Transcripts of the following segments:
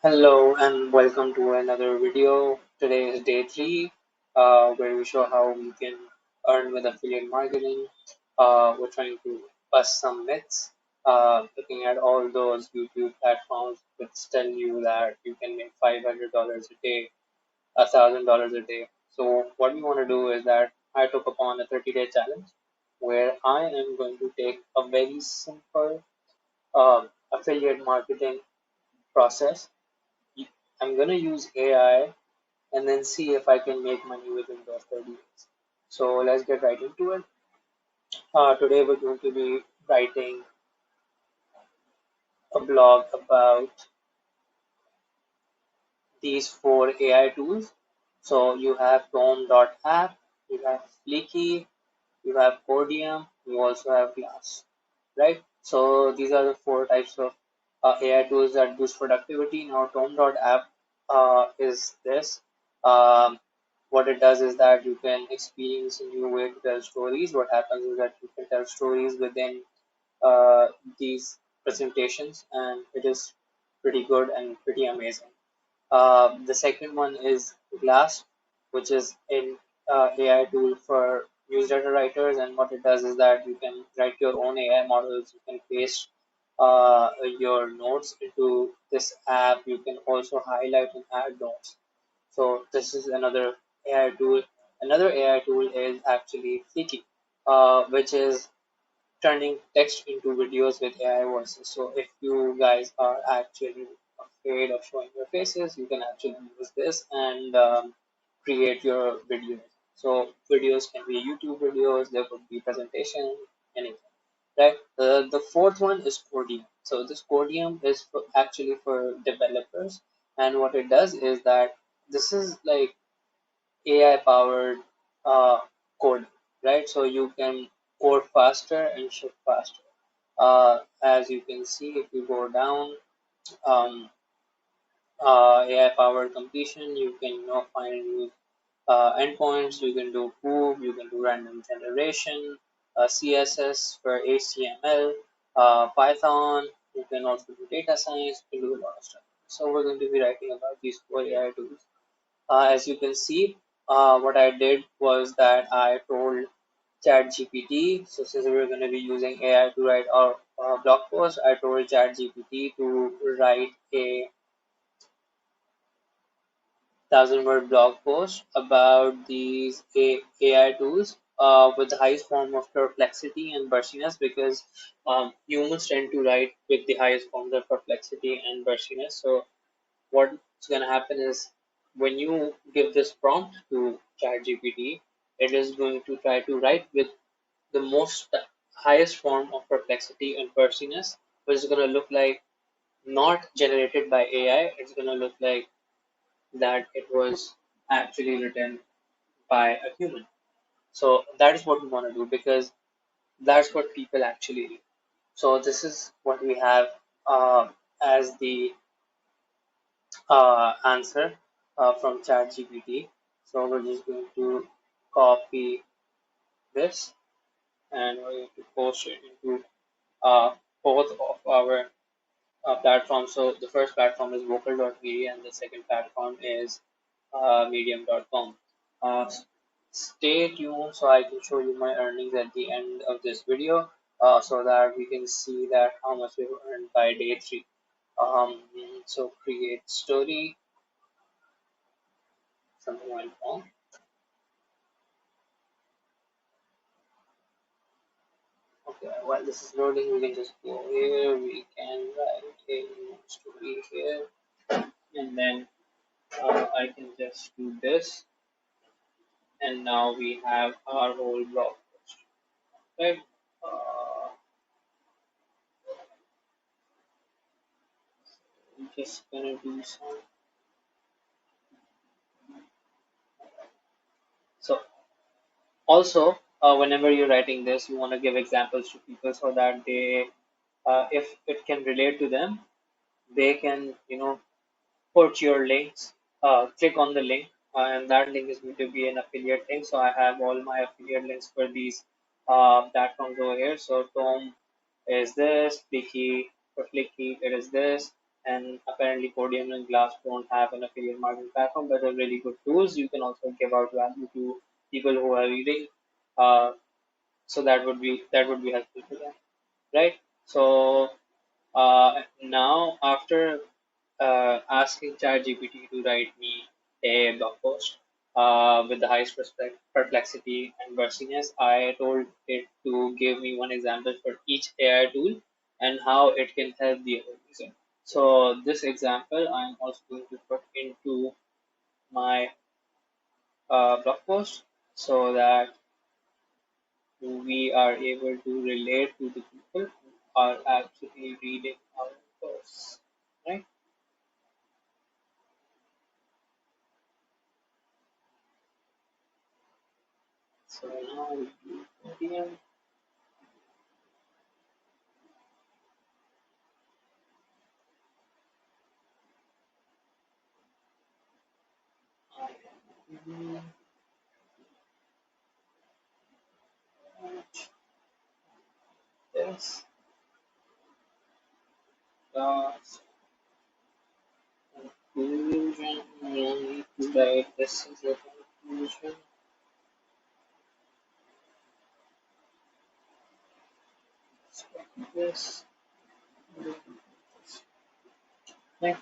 Hello and welcome to another video. Today is day three, where we show how we can earn with affiliate marketing. We're trying to bust some myths, looking at all those YouTube platforms which tell you that you can make $500 a day, $1,000 a day. So what we want to do is that I took upon a 30-day challenge where I am going to take a very simple affiliate marketing process. I'm gonna use AI and then see if I can make money within those 30 days. So let's get right into it. Today we're going to be writing a blog about these four AI tools. So you have Tom.app, you have Fleeky, you have Podium, you also have Glass, right? So these are the four types of AI tools that boost productivity. Now, Tom.app is this. Um, what it does is that you can experience a new way to tell stories. What happens is that you can tell stories within uh, these presentations, and it is pretty good and pretty amazing. The second one is Glass, which is an AI tool for newsletter writers. And what it does is that you can write your own AI models. You can paste your notes into this app. You can also highlight and add notes. So this is another AI tool. Another AI tool is actually Flicky, which is turning text into videos with AI voices. So if you guys are actually afraid of showing your faces, you can actually use this and create your videos. So videos can be YouTube videos, there could be presentation, anything. Right. The fourth one is Codium. So this Codium is actually for developers, and what it does is that this is like AI powered uh, code, right? So you can code faster and ship faster. As you can see, if you go down, um, AI powered completion, you can find and use endpoints. You can do proof, you can do random generation, CSS for HTML, Python. You can also do data science. You can do a lot of stuff. So we're going to be writing about these four AI tools. As you can see, what I did was that I told Chat GPT. So since we're going to be using AI to write our blog post, I told Chat GPT to write a 1,000-word blog post about these AI tools with the highest form of perplexity and burstiness, because humans tend to write with the highest forms of perplexity and burstiness. So what's going to happen is when you give this prompt to ChatGPT, it is going to try to write with the most highest form of perplexity and burstiness, which is going to look like not generated by AI. It's going to look like that it was actually written by a human. So that is what we want to do, because that's what people actually do. So this is what we have as the answer from ChatGPT. So we're just going to copy this and we're going to post it into both of our platforms. So the first platform is Vocal.Media and the second platform is Medium.com. Uh, Stay tuned so I can show you my earnings at the end of this video, so that we can see that how much we've earned by day three. Um, so create story, something went wrong. Okay, while this is loading, we can just go here. We can write a story here, and then I can just do this, and now we have our whole blog post. Right? I'm just gonna do some. So also, whenever you're writing this, you want to give examples to people so that they, if it can relate to them, they can, put your links, click on the link, and that link is going to be an affiliate link. So I have all my affiliate links for these platforms over here. So Tom is this, Flicky for Flicky, it is this. And apparently Podium and Glass don't have an affiliate marketing platform, but they're really good tools. You can also give out value to people who are reading. Uh, so that would be helpful for them, right? So now after asking ChatGPT to write me a blog post with the highest perplexity and bursiness, I told it to give me one example for each AI tool and how it can help the other user. So this example I'm also going to put into my blog post so that we are able to relate to the people who are actually reading our posts, right? So now we do Medium. I this dot conclusion. You need to write this is a conclusion. This, right?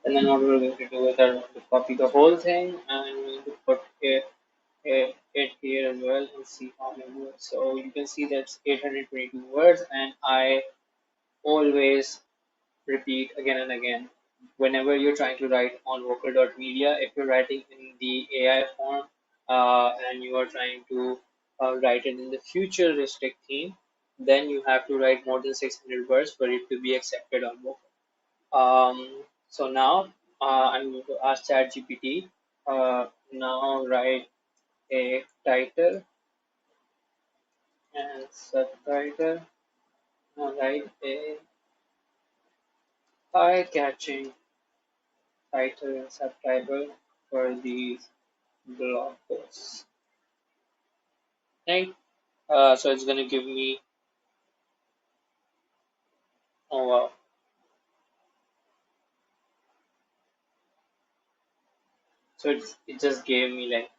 And then what we're going to do is I'm going to copy the whole thing and I'm going to put it here as well and see how it works. So you can see that's 822 words, and I always repeat again and again. Whenever you're trying to write on Vocal.Media, if you're writing in the AI form and you are trying to write it in the futuristic theme, then you have to write more than 600 words for it to be accepted on Vocal. So now I'm going to ask ChatGPT now write a title and subtitle. Now write a eye-catching title and subtitle for these blog posts. Right? So it's gonna give me, oh wow. So it just gave me like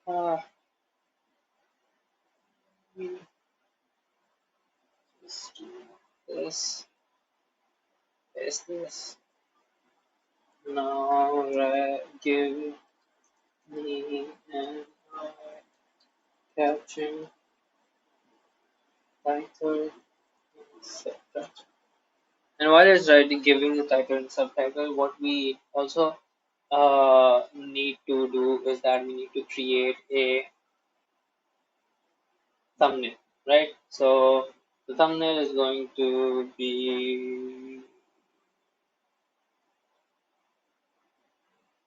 ah just do this is this. Now give me an eye-catching title and subtitle. And while it's writing, giving the title and subtitle, what we also need to do is that we need to create a thumbnail, right? So the thumbnail is going to be,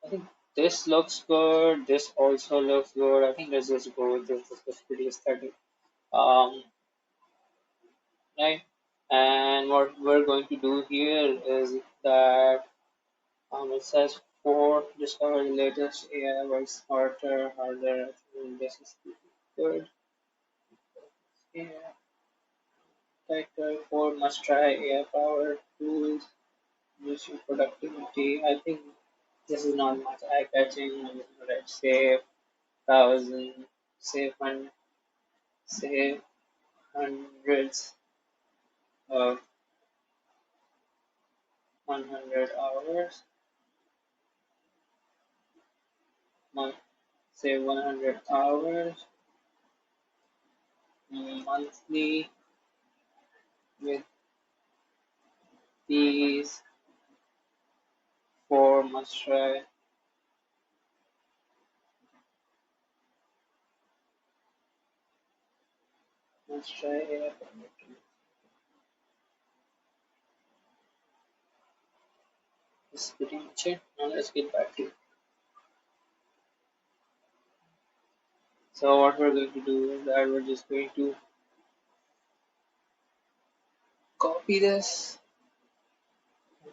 I think this looks good. This also looks good. I think let's just go with this. This is pretty aesthetic. Um, right? And what we're going to do here is that it says for discover the latest AI works smarter, harder. This is good. Yeah. Title 4 must try AI powered tools, boost your productivity. I think this is not much eye catching. I'm just gonna save thousand, save hundred, save hundreds of 100 hours, month, save 100 hours monthly with these four must try AI. This is pretty much it. Now let's get back to it. So what we're going to do is that we're just going to copy this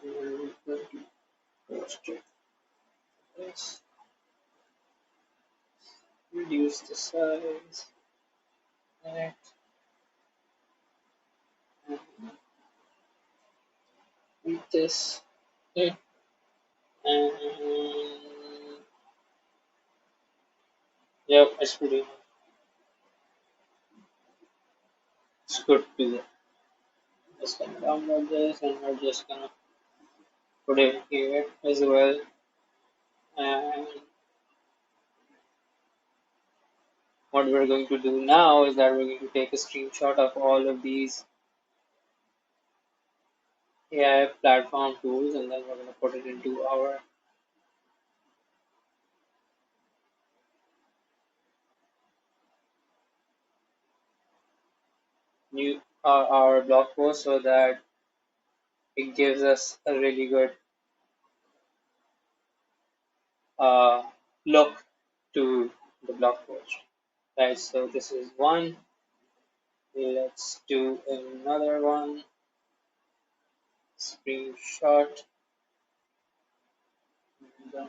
and we're going to post it. Let's reduce the size. Right. this. Okay. And yep, it's good to go. Just gonna download this and we're just gonna put it here as well. And what we're going to do now is that we're going to take a screenshot of all of these AI platform tools and then we're going to put it into our new our blog post so that it gives us a really good uh, look to the blog post. Right, so this is one. Let's do another one. Screenshot. And then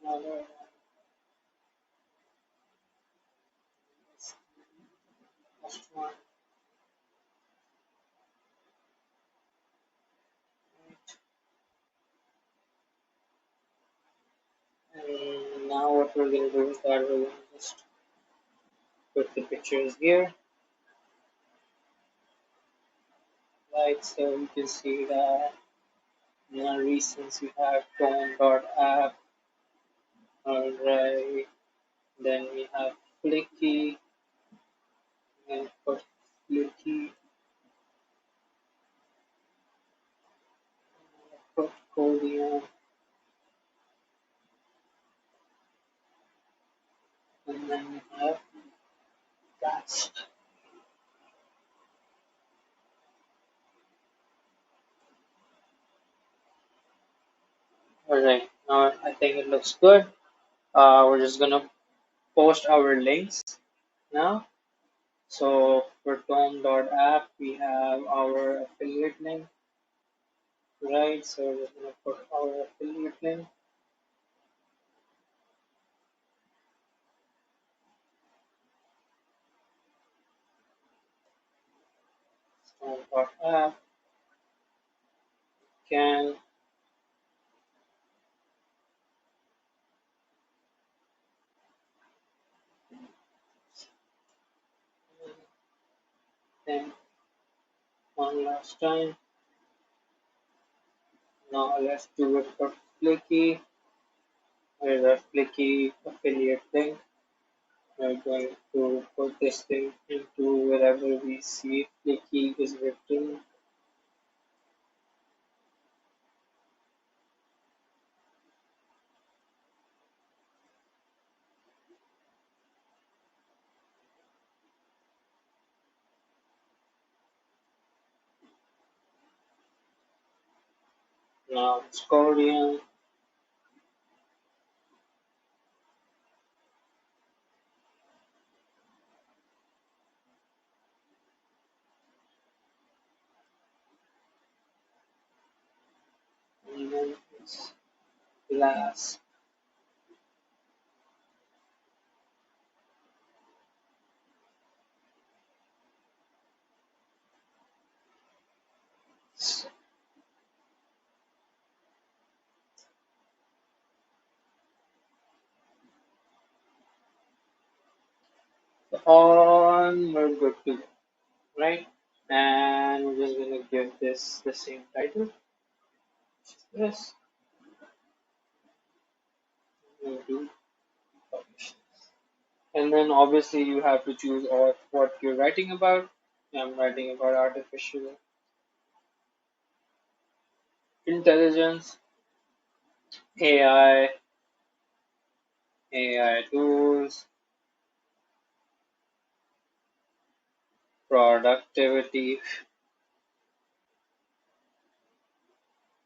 another last one. And now what we're going to do is that we're going to just put the pictures here. Right, so you can see that in our recents we have tone.app. Alright, then we have Flicky and put Flicky, put Podium, and then we have Cast. Alright, now I think it looks good. We're just gonna post our links now. So for tone.app we have our affiliate link, right? So we're just gonna put our affiliate link. Tone.app can then one last time. Now let's do it for Flicky. Here's our Flicky affiliate link. We're going to put this thing into wherever we see Flicky is written. Now it's Korean. And then it's glass. So on we're good to go, right? And we're just gonna give this the same title. Yes. Do publish. And then obviously you have to choose what you're writing about. I'm writing about artificial intelligence, AI, AI tools, productivity,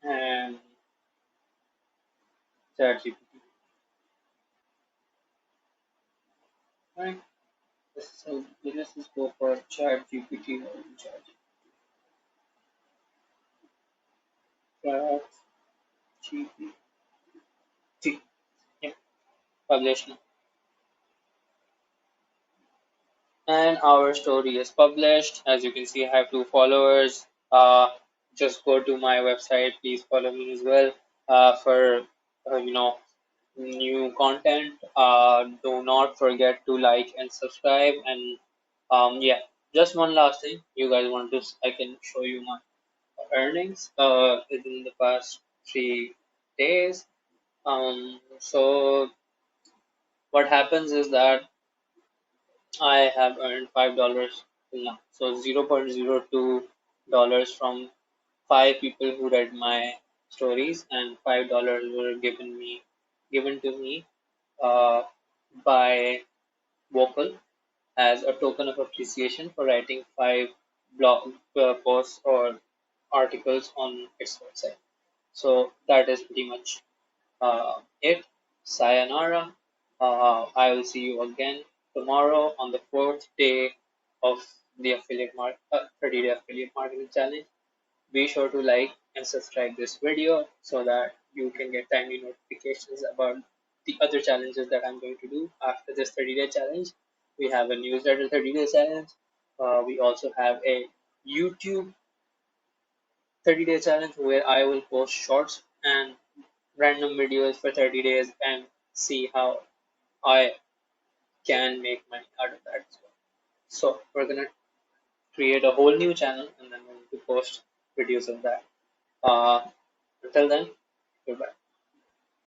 and Chat GPT. Right? So let's just go for Chat GPT or Chat GPT. Yeah, publish now. And our story is published. As you can see, I have 2 followers. just go to my website. Please follow me as well for you know, new content. Do not forget to like and subscribe. And yeah, just one last thing. You guys want to? I can show you my earnings within the past 3 days. So what happens is that I have earned $5 till now. So $0.02 from five people who read my stories, and $5 were given to me uh, by Vocal as a token of appreciation for writing five blog posts or articles on its website. So that is pretty much it. Sayonara. I will see you again tomorrow on the fourth day of the 30-day affiliate marketing challenge. Be sure to like and subscribe this video so that you can get timely notifications about the other challenges that I'm going to do after this 30-day challenge. We have a newsletter 30-day challenge. We also have a YouTube 30-day challenge where I will post shorts and random videos for 30 days and see how I can make money out of that as well. So we're gonna create a whole new channel and then we're going to post videos of that. Uh, Until then, goodbye.